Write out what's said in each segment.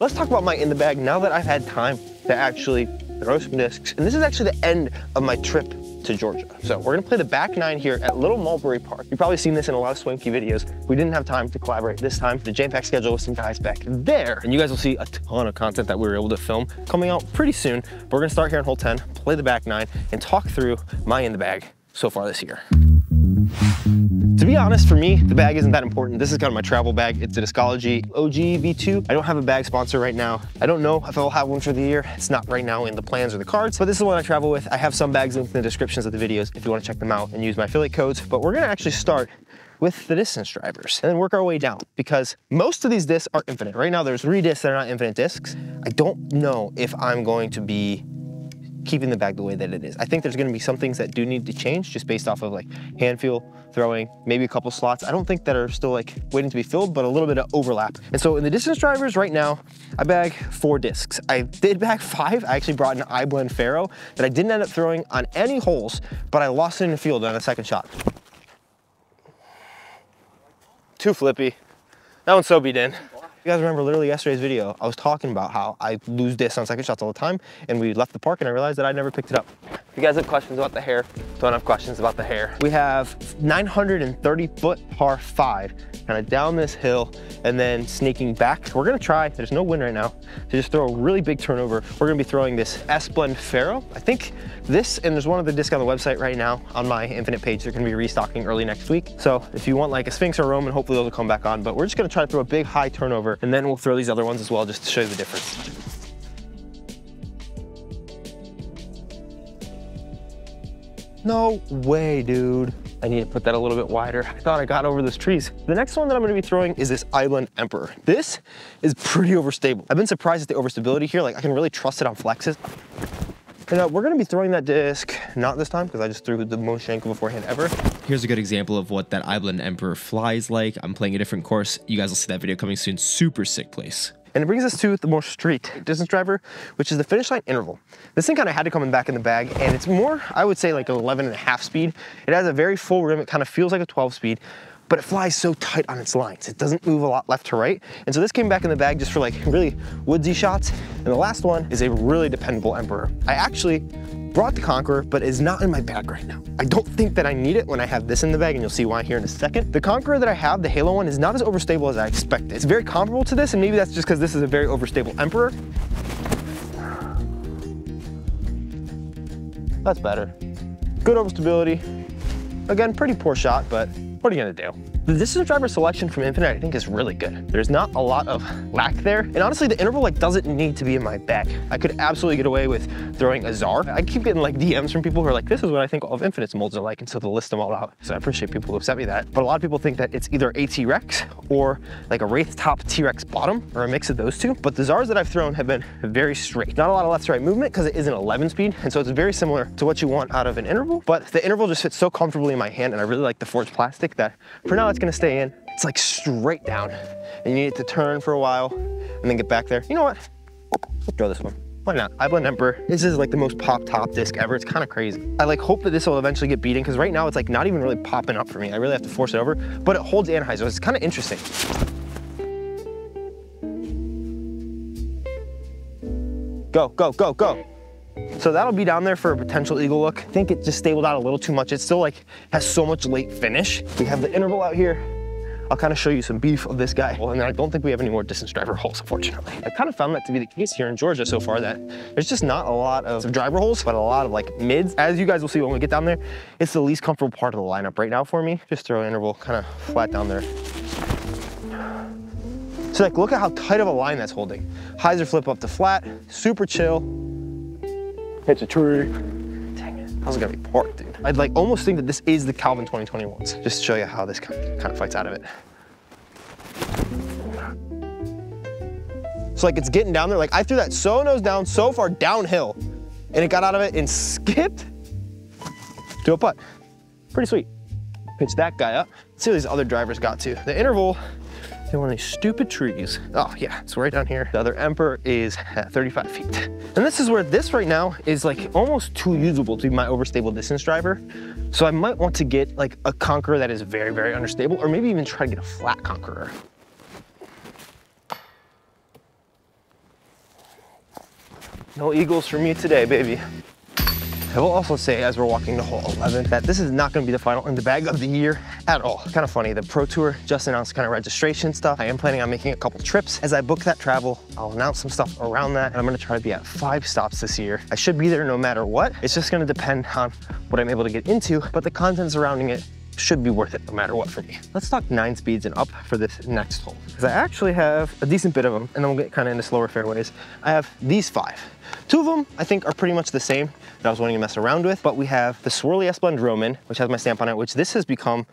Let's talk about my in the bag now that I've had time to actually throw some discs. And this is actually the end of my trip to Georgia. So we're gonna play the back nine here at Little Mulberry Park. You've probably seen this in a lot of Swanky videos. We didn't have time to collaborate this time. The JPEG schedule with some guys back there. And you guys will see a ton of content that we were able to film coming out pretty soon. But we're gonna start here in hole 10, play the back nine, and talk through my in the bag so far this year. To be honest, for me, the bag isn't that important. This is kind of my travel bag. It's a Discology OG V2. I don't have a bag sponsor right now. I don't know if I'll have one for the year. It's not right now in the plans or the cards, but this is the one I travel with. I have some bags linked in the descriptions of the videos if you want to check them out and use my affiliate codes. But we're gonna actually start with the distance drivers and then work our way down, because most of these discs are infinite. Right now, there's 3 discs that are not infinite discs. I don't know if I'm going to be keeping the bag the way that it is. I think there's gonna be some things that do need to change just based off of like hand feel, throwing, maybe a couple slots. I don't think that are still like waiting to be filled, but a little bit of overlap. And so in the distance drivers right now, I bag 4 discs. I did bag 5. I actually brought an iBlend Faro that I didn't end up throwing on any holes, but I lost it in the field on a second shot. Too flippy. That one's so beat in. You guys remember literally yesterday's video, I was talking about how I lose discs on second shots all the time, and we left the park and I realized that I never picked it up. If you guys have questions about the hair, don't have questions about the hair. We have 930 foot par 5, kind of down this hill and then snaking back. We're gonna try, there's no wind right now, to just throw a really big turnover. We're gonna be throwing this S-Blend Faro. I think this, and there's one of the discs on the website right now on my Infinite page. They're gonna be restocking early next week. So if you want like a Sphinx or Roman, hopefully those will come back on, but we're just gonna try to throw a big high turnover, and then we'll throw these other ones as well just to show you the difference. No way, dude. I need to put that a little bit wider. I thought I got over those trees. The next one that I'm gonna be throwing is this iBlend Emperor. This is pretty overstable. I've been surprised at the overstability here. Like I can really trust it on flexes. And we're gonna be throwing that disc, not this time, because I just threw the most Shanko beforehand ever. Here's a good example of what that iBlend Emperor flies like. I'm playing a different course. You guys will see that video coming soon. Super sick place. And it brings us to the more street distance driver, which is the finish line interval. This thing kind of had to come in back in the bag, and it's more, I would say like an 11.5 speed. It has a very full rim. It kind of feels like a 12 speed, but it flies so tight on its lines. It doesn't move a lot left to right. And so this came back in the bag just for like really woodsy shots. And the last one is a really dependable Emperor. I actually brought the Conqueror, but it's not in my bag right now. I don't think that I need it when I have this in the bag, and you'll see why here in a second. The Conqueror that I have, the Halo one, is not as overstable as I expected. It's very comparable to this, and maybe that's just because this is a very overstable Emperor. That's better. Good overstability. Again, pretty poor shot, but what are you gonna do? The distance driver selection from Infinite, I think, is really good. There's not a lot of lack there. And honestly, the interval like doesn't need to be in my bag. I could absolutely get away with throwing a Czar. I keep getting like DMs from people who are like, this is what I think all of Infinite's molds are like, and so they'll list them all out. So I appreciate people who have sent me that. But a lot of people think that it's either a T-Rex or like a Wraith top T-Rex bottom, or a mix of those two. But the Czars that I've thrown have been very straight. Not a lot of left to right movement because it is an 11 speed. And so it's very similar to what you want out of an interval. But the interval just fits so comfortably in my hand, and I really like the forged plastic that for now it's gonna stay in. It's like straight down, and you need it to turn for a while and then get back there. You know what? Let's throw this one. Why not? iBlend Emperor. This is like the most pop top disc ever. It's kind of crazy. I like hope that this will eventually get beaten, because right now it's like not even really popping up for me. I really have to force it over, but it holds anhydrous. It's kind of interesting. Go, go, go, go. So that'll be down there for a potential eagle look. I think it just stabled out a little too much. It still like has so much late finish. We have the interval out here. I'll kind of show you some beef of this guy. Well, and I don't think we have any more distance driver holes, unfortunately. I kind of found that to be the case here in Georgia so far, that there's just not a lot of driver holes, but a lot of like mids. As you guys will see when we get down there, it's the least comfortable part of the lineup right now for me. Just throw an interval kind of flat down there. So like, look at how tight of a line that's holding. Highs are flip up to flat, super chill. Hits a tree. Dang it, that was gonna be parked, dude. I'd like almost think that this is the Calvin 2021s, just to show you how this kind of fights out of it. So like it's getting down there. Like I threw that so nose down, so far downhill, and it got out of it and skipped to a putt. Pretty sweet. Pitch that guy up. Let's see what these other drivers got to. The interval, in one of these stupid trees. Oh yeah, it's right down here. The other Emperor is at 35 feet. And this is where this right now is like almost too usable to be my overstable distance driver. So I might want to get like a Conqueror that is very, very understable, or maybe even try to get a flat Conqueror. No eagles for me today, baby. I will also say, as we're walking to hole 11, that this is not going to be the final in the bag of the year at all. Kind of funny, the Pro Tour just announced kind of registration stuff. I am planning on making a couple trips. As I book that travel, I'll announce some stuff around that, and I'm going to try to be at 5 stops this year. I should be there no matter what. It's just going to depend on what I'm able to get into, but the content surrounding it should be worth it no matter what for me. Let's talk 9 speeds and up for this next hole, because I actually have a decent bit of them, and then we'll get kind of into slower fairways. I have these 5. 2 of them I think are pretty much the same that I was wanting to mess around with, but we have the Swirly S-Blend Roman, which has my stamp on it, which this has become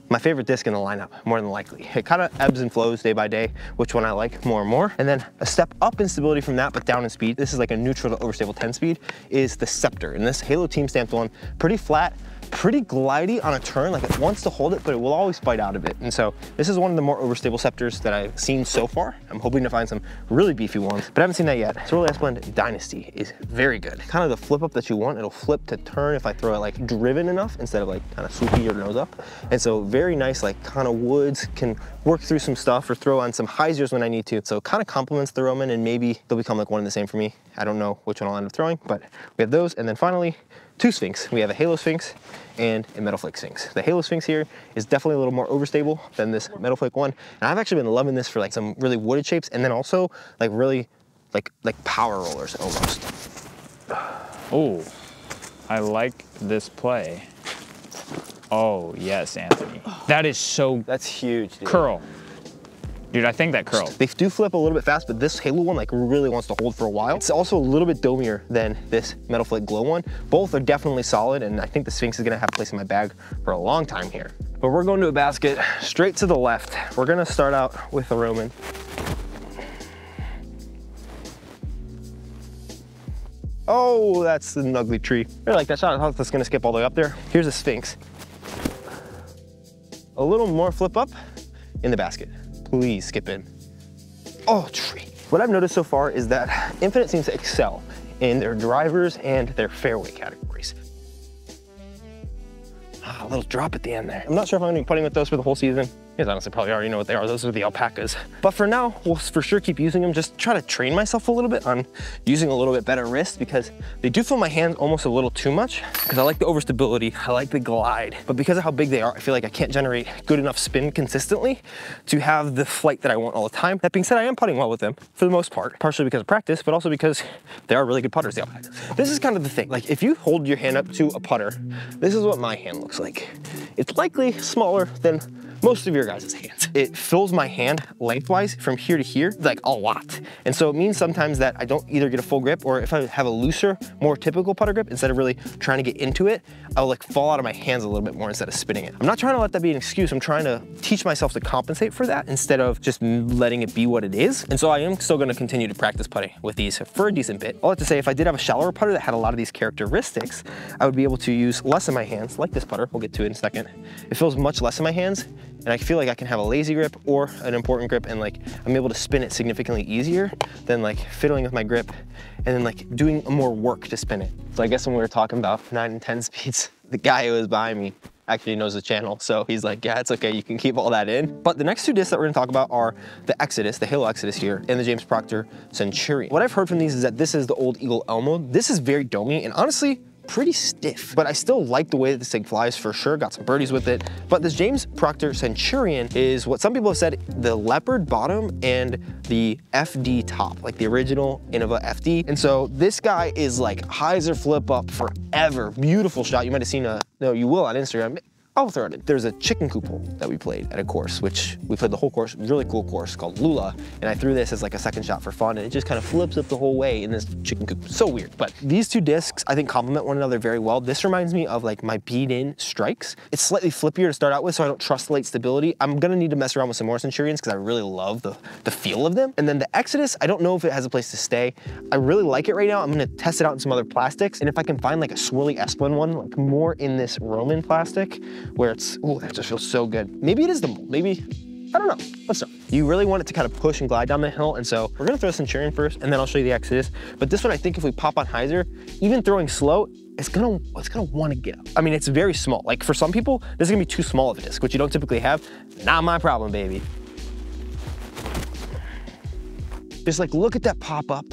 my favorite disc in the lineup, more than likely. It kind of ebbs and flows day by day, which one I like more and more. And then a step up in stability from that, but down in speed, this is like a neutral to overstable 10 speed, is the Scepter. And this Halo team stamped one, pretty flat, pretty glidey on a turn, like it wants to hold it, but it will always bite out of it. And so this is one of the more overstable Scepters that I've seen so far. I'm hoping to find some really beefy ones, but I haven't seen that yet. Swirly S-Blend Dynasty is very good. Kind of the flip up that you want. It'll flip to turn if I throw it like driven enough instead of like kind of swoopy or nose up. And so very nice, like kind of woods, can work through some stuff or throw on some hyzers when I need to. So it kind of complements the Roman, and maybe they'll become like one and the same for me. I don't know which one I'll end up throwing, but we have those. And then finally, 2 Sphinx. We have a Halo Sphinx and a Metal Flake Sphinx. The Halo Sphinx here is definitely a little more overstable than this Metal Flake one. And I've actually been loving this for like some really wooded shapes, and then also like really like power rollers almost. Oh, I like this play. Oh yes, Anthony. That is so, That's huge, dude. curl. Dude, I think that curl. They do flip a little bit fast, but this Halo one like really wants to hold for a while. It's also a little bit domier than this Metal Flake Glow one. Both are definitely solid, and I think the Sphinx is gonna have a place in my bag for a long time here. But we're going to a basket straight to the left. We're gonna start out with the Roman. Oh, that's an ugly tree. I like that shot. I thought that's gonna skip all the way up there. Here's a Sphinx. A little more flip up in the basket. Please skip in. Oh, tree. What I've noticed so far is that Infinite seems to excel in their drivers and their fairway categories. A little drop at the end there. I'm not sure if I'm gonna be putting with those for the whole season. You guys honestly probably already know what they are. Those are the alpacas. But for now, we'll for sure keep using them. Just try to train myself a little bit on using a little bit better wrist, because they do feel my hands almost a little too much, because I like the overstability, I like the glide. But because of how big they are, I feel like I can't generate good enough spin consistently to have the flight that I want all the time. That being said, I am putting well with them for the most part, partially because of practice, but also because they are really good putters, the alpacas. This is kind of the thing. Like if you hold your hand up to a putter, this is what my hand looks like. It's likely smaller than most of your guys' hands. It fills my hand lengthwise from here to here, like a lot. And so it means sometimes that I don't either get a full grip, or if I have a looser, more typical putter grip, instead of really trying to get into it, I'll like fall out of my hands a little bit more instead of spinning it. I'm not trying to let that be an excuse. I'm trying to teach myself to compensate for that instead of just letting it be what it is. And so I am still gonna continue to practice putting with these for a decent bit. I'll have to say, if I did have a shallower putter that had a lot of these characteristics, I would be able to use less in my hands, like this putter. We'll get to it in a second. It feels much less in my hands, and I feel like I can have a lazy grip or an important grip, and like I'm able to spin it significantly easier than like fiddling with my grip and then like doing more work to spin it. So I guess when we were talking about 9 and 10 speeds, the guy who was behind me actually knows the channel, so he's like, yeah, it's okay, you can keep all that in. But the next 2 discs that we're gonna talk about are the Exodus, the Halo Exodus here, and the James Proctor Centurion. What I've heard from these is that this is the old Eagle Elmo. This is very domey, and honestly, pretty stiff, but I still like the way that this thing flies for sure. Got some birdies with it. But this James Proctor Centurion is what some people have said the leopard bottom and the FD top, like the original Innova FD. And so this guy is like hyzer flip up forever. Beautiful shot. You might have seen no, you will on Instagram. I'll throw it in. There's a chicken coop hole that we played at a course, which we played the whole course, really cool course called Lula. And I threw this as like a second shot for fun, and it just kind of flips up the whole way in this chicken coop. So weird. But these 2 discs, I think, complement one another very well. This reminds me of like my beat-in strikes. It's slightly flippier to start out with, so I don't trust the late stability. I'm gonna need to mess around with some more Centurions because I really love the feel of them. And then the Exodus, I don't know if it has a place to stay. I really like it right now. I'm gonna test it out in some other plastics. And if I can find like a Swirly S-Blend one, like more in this Roman plastic, where it's, oh, that just feels so good. Maybe it is the mold, maybe, I don't know, let's know. You really want it to kind of push and glide down the hill, and so we're gonna throw Centurion first, and then I'll show you the Exodus. But this one, I think if we pop on hyzer, even throwing slow, it's gonna wanna get up. I mean, it's very small. Like for some people, this is gonna be too small of a disc, which you don't typically have. Not my problem, baby. Just like, look at that pop up.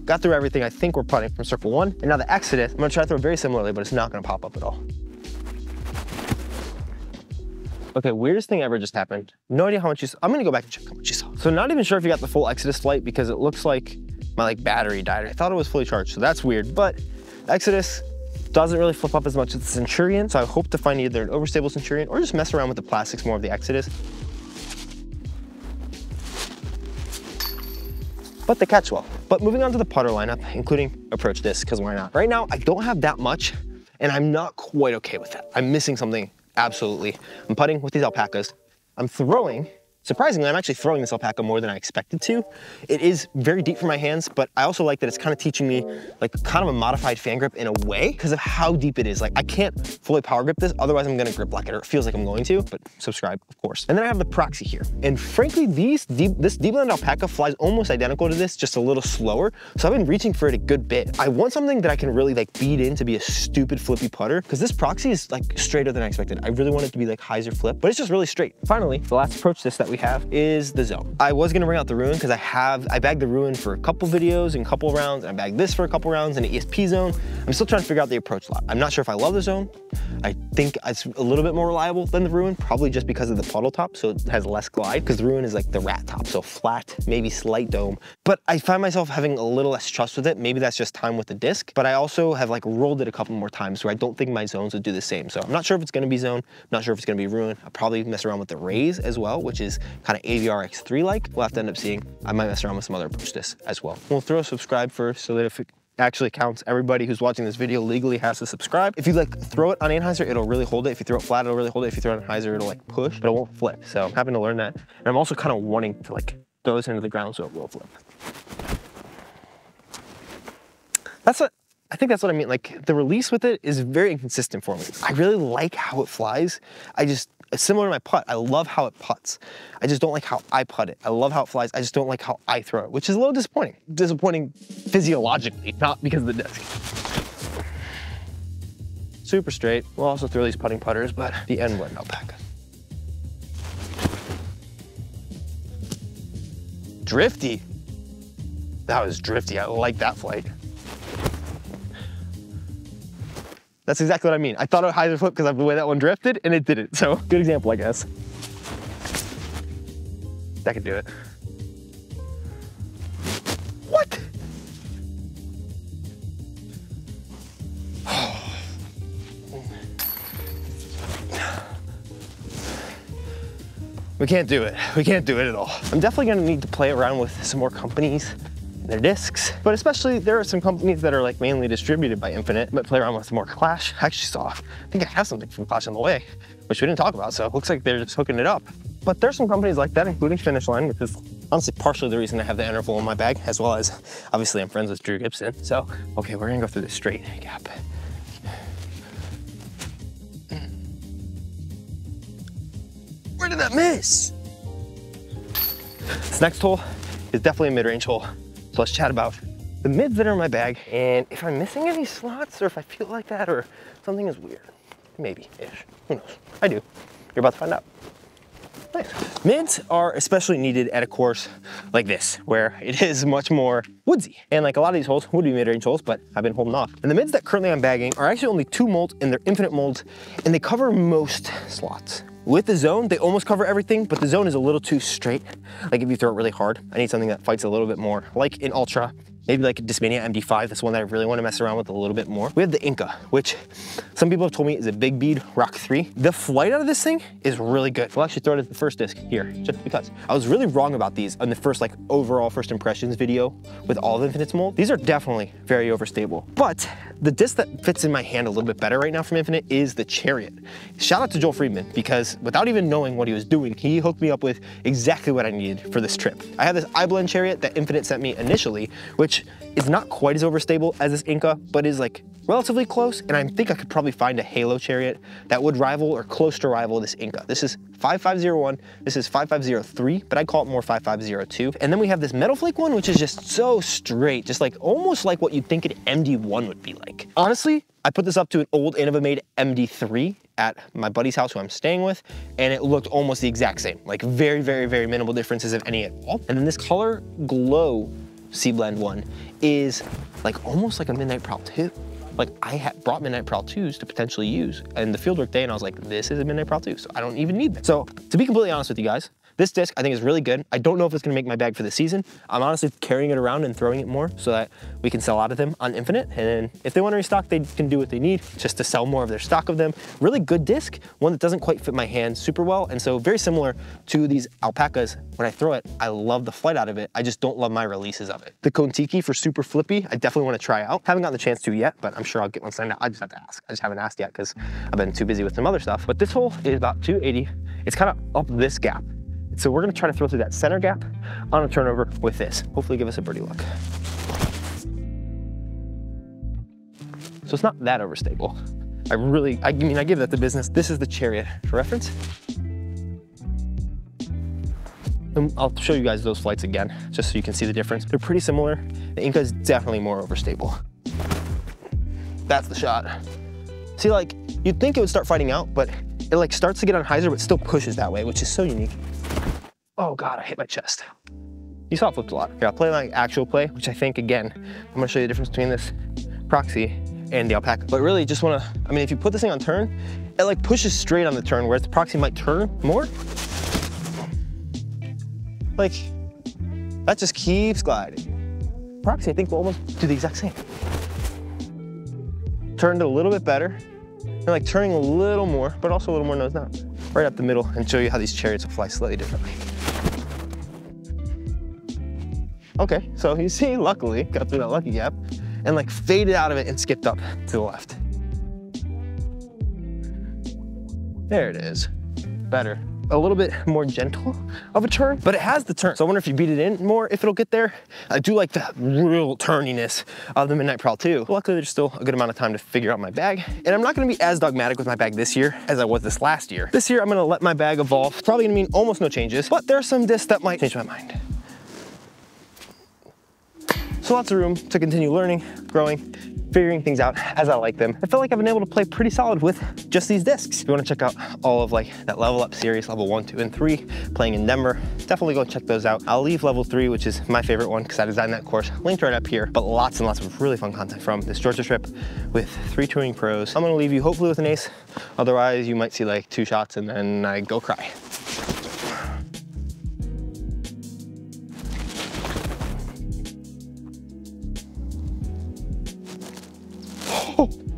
got through everything I think we're putting from circle 1. And now the Exodus, I'm gonna try to throw very similarly, but it's not gonna pop up at all. Okay, weirdest thing ever just happened. No idea how much you saw. I'm gonna go back and check how much you saw. So not even sure if you got the full Exodus flight because it looks like my battery died. I thought it was fully charged, so that's weird. But Exodus doesn't really flip up as much as the Centurion, so I hope to find either an overstable Centurion or just mess around with the plastics more of the Exodus. But they catch well. But moving on to the putter lineup, including approach disc, because why not? Right now, I don't have that much, and I'm not quite okay with that. I'm missing something, absolutely. I'm putting with these alpacas. I'm throwing, surprisingly, I'm actually throwing this alpaca more than I expected to. It is very deep for my hands, but I also like that it's kind of teaching me like kind of a modified fan grip in a way because of how deep it is. Like I can't fully power grip this, otherwise I'm gonna grip like it, or it feels like I'm going to, but subscribe, of course. And then I have the Proxy here. And frankly, this D-Blend alpaca flies almost identical to this, just a little slower. So I've been reaching for it a good bit. I want something that I can really like beat in to be a stupid flippy putter because this Proxy is like straighter than I expected. I really want it to be like hyzer flip, but it's just really straight. Finally, the last approach disc that we have is the Zone. I was gonna bring out the Ruin because I bagged the Ruin for a couple videos and a couple rounds, and I bagged this for a couple rounds in the ESP Zone. I'm still trying to figure out the approach lot. I'm not sure if I love the Zone. I think it's a little bit more reliable than the Ruin, probably just because of the puddle top, so it has less glide, because the Ruin is like the rat top, so flat, maybe slight dome. But I find myself having a little less trust with it. Maybe that's just time with the disc, but I also have like rolled it a couple more times where I don't think my Zones would do the same. So I'm not sure if it's gonna be Zone, not sure if it's gonna be Ruin. I'll probably mess around with the Rays as well, which is kind of AVR X3 like. We'll have to end up seeing. I might mess around with some other approach discs as well. We'll throw subscribe first so that if it actually counts, everybody who's watching this video legally has to subscribe. If you like throw it on Anheuser, it'll really hold it. If you throw it flat, it'll really hold it. If you throw it on Anheuser, it'll like push, but it won't flip. So I'm having to learn that. And I'm also kind of wanting to like throw this into the ground so it will flip. I think that's what I mean. Like the release with it is very inconsistent for me. I really like how it flies. It's similar to my putt. I love how it putts. I just don't like how I putt it. I love how it flies. I just don't like how I throw it, which is a little disappointing. Disappointing physiologically, not because of the disc. Super straight. We'll also throw these putting putters, but the N-Blend alpaca. Drifty. That was drifty. I like that flight. That's exactly what I mean. I thought it would hyzer flip because of the way that one drifted, and it didn't. So good example, I guess. That could do it. What? We can't do it. We can't do it at all. I'm definitely gonna need to play around with some more companies and their discs, but especially there are some companies that are like mainly distributed by Infinite, but play around with more Clash. I actually saw, I think I have something from Clash on the way, which we didn't talk about, so it looks like they're just hooking it up. But there's some companies like that, including Finish Line, which is honestly partially the reason I have the interval in my bag, as well as obviously I'm friends with Drew Gibson. So, okay, we're gonna go through this straight gap. Where did that miss? This next hole is definitely a mid-range hole. So let's chat about the mids that are in my bag and if I'm missing any slots or if I feel like that or something is weird. Maybe-ish, who knows? I do. You're about to find out. Nice. Mids are especially needed at a course like this, where it is much more woodsy. And like a lot of these holes would be mid-range holes, but I've been holding off. And the mids that currently I'm bagging are actually only 2 molds and they're Infinite molds and they cover most slots. With the Zone, they almost cover everything, but the Zone is a little too straight. Like if you throw it really hard, I need something that fights a little bit more. Like in Ultra, maybe like a Discmania MD5, that's one that I really want to mess around with a little bit more. We have the Inca, which some people have told me is a big bead Rock 3. The flight out of this thing is really good. We'll actually throw it at the first disc here, just because. I was really wrong about these on the first like overall first impressions video with all of Infinite's mold. These are definitely very overstable, but the disc that fits in my hand a little bit better right now from Infinite is the Chariot. Shout out to Joel Friedman, because without even knowing what he was doing, he hooked me up with exactly what I needed for this trip. I have this iBlend Chariot that Infinite sent me initially, which is not quite as overstable as this Inca, but is like relatively close, and I think I could probably find a Halo Chariot that would rival or close to rival this Inca. This is 5501, this is 5503, but I call it more 5502. And then we have this Metal Flake one, which is just so straight, just like almost like what you'd think an MD1 would be like. Honestly, I put this up to an old Innova-made MD3 at my buddy's house who I'm staying with, and it looked almost the exact same. Like very, very, very minimal differences, if any at all. And then this Color Glow C-Blend one is like almost like a Midnight Prowl 2. Like I had brought Midnight Prowl 2s to potentially use in the fieldwork day, and I was like, this is a Midnight Prowl 2, so I don't even need them. So to be completely honest with you guys, this disc I think is really good. I don't know if it's gonna make my bag for the season. I'm honestly carrying it around and throwing it more so that we can sell out of them on Infinite. And then if they want to restock, they can do what they need just to sell more of their stock of them. Really good disc, one that doesn't quite fit my hand super well. And so very similar to these Alpacas, when I throw it, I love the flight out of it. I just don't love my releases of it. The Kontiki for super flippy, I definitely want to try out. Haven't gotten the chance to yet, but I'm sure I'll get one signed out. I just have to ask. I just haven't asked yet because I've been too busy with some other stuff. But this hole is about 280. It's kind of up this gap. So we're gonna try to throw through that center gap on a turnover with this. Hopefully give us a birdie look. So it's not that overstable. I mean, I give that the business. This is the Chariot for reference. And I'll show you guys those flights again, just so you can see the difference. They're pretty similar. The Inca is definitely more overstable. That's the shot. See, like, you'd think it would start fighting out, but it like starts to get on hyzer, but still pushes that way, which is so unique. Oh God, I hit my chest. You saw it flipped a lot. Here, I'll play my actual play, which I think, again, I'm gonna show you the difference between this Proxy and the Alpaca. But really just wanna, I mean, if you put this thing on turn, it like pushes straight on the turn, whereas the Proxy might turn more. Like, that just keeps gliding. Proxy, I think, will almost do the exact same. Turned a little bit better. And like turning a little more, but also a little more nose down. Right up the middle, and show you how these Chariots will fly slightly differently. Okay, so you see, luckily, got through that lucky gap and like faded out of it and skipped up to the left. There it is, better. A little bit more gentle of a turn, but it has the turn. So I wonder if you beat it in more, if it'll get there. I do like the real turniness of the Midnight Prowl 2. Luckily, there's still a good amount of time to figure out my bag. And I'm not gonna be as dogmatic with my bag this year as I was this last year. This year, I'm gonna let my bag evolve. Probably gonna mean almost no changes, but there are some discs that might change my mind. So lots of room to continue learning, growing, figuring things out as I like them. I feel like I've been able to play pretty solid with just these discs. If you want to check out all of like that level up series, level 1, 2, and 3, playing in Denver, definitely go check those out. I'll leave level 3, which is my favorite one because I designed that course, linked right up here, but lots and lots of really fun content from this Georgia trip with 3 touring pros. I'm gonna leave you hopefully with an ace. Otherwise, you might see like 2 shots and then I go cry.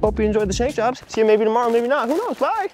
Hope you enjoyed the shank jobs. See you maybe tomorrow, maybe not. Who knows? Bye.